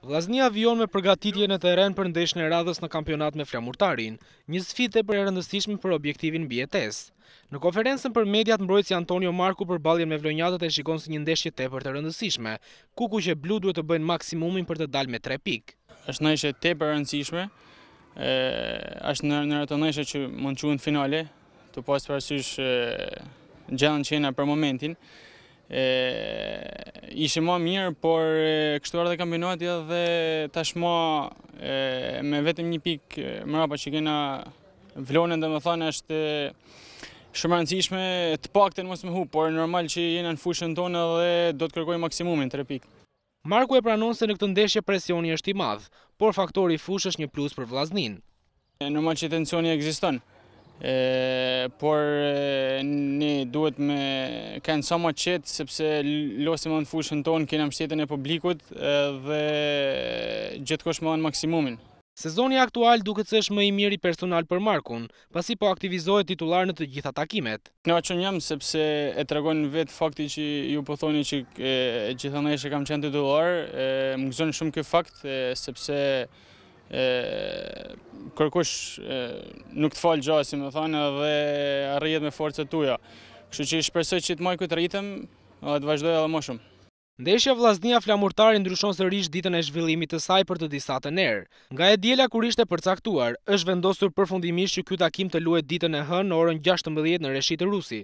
Vllaznia vijon me përgatitje në terren për ndeshjen e radhës në kampionat me Flamurtarin, një sfidë tepër e rëndësishme për objektivin mbijetesë. Në konferencën për mediat, mbrojtësi Antonio Marku përballjen me vlonjatët e shikon si një ndeshje tepër të rëndësishme, ku kuqeblu duhet të bëjnë maksimumin për të dalë me 3 pikë. Është ndeshje tepër e rëndësishme, është në ato ndeshje që mund të quhen finale, të pas parasysh gjallën që jena për momentin. Ishte më mirë, por kështu ardhe kampionati dhe tashmë me vetëm një pikë mbrapa që kena vlonën, domethënë është shumë e rëndësishme të paktën mos me hup, por normal që jena në fushën tonë dhe do të kërkojmë maksimumin 3 pikë. Marku e pranon se në këtë ndeshje presioni është i madh, por faktori i fushës është një plus për vllaznin. Normal që tensioni ekziston. Por ne duhet me kanë sa më qetë sepse losim në fushën tonë, kena mbështetjen e publikut dhe gjithkohë më në maksimumin. Sezoni aktual duket se është më i miri personal për Markun, pasi po aktivizohet titular në të gjitha takimet. Kënaqur jam sepse e tregon vetë fakti që ju po thoni që gjithandaj kam qenë titular, më gëzon shumë ky fakt sepse kërkush nuk të falë gjatë, si më thonë, dhe arrijet me forcat tuaja. Kështu që shpresoj që të marr këtë ritëm dhe të vazhdoj edhe më shumë. Ndeshja Vllaznia Flamurtari ndryshon sërish ditën e zhvillimit të saj për të disa të erë. Nga e diela kur ishte përcaktuar, është vendosur përfundimisht që ky takim të luhet ditën e hënë në orën 16 në Reshit Rusi.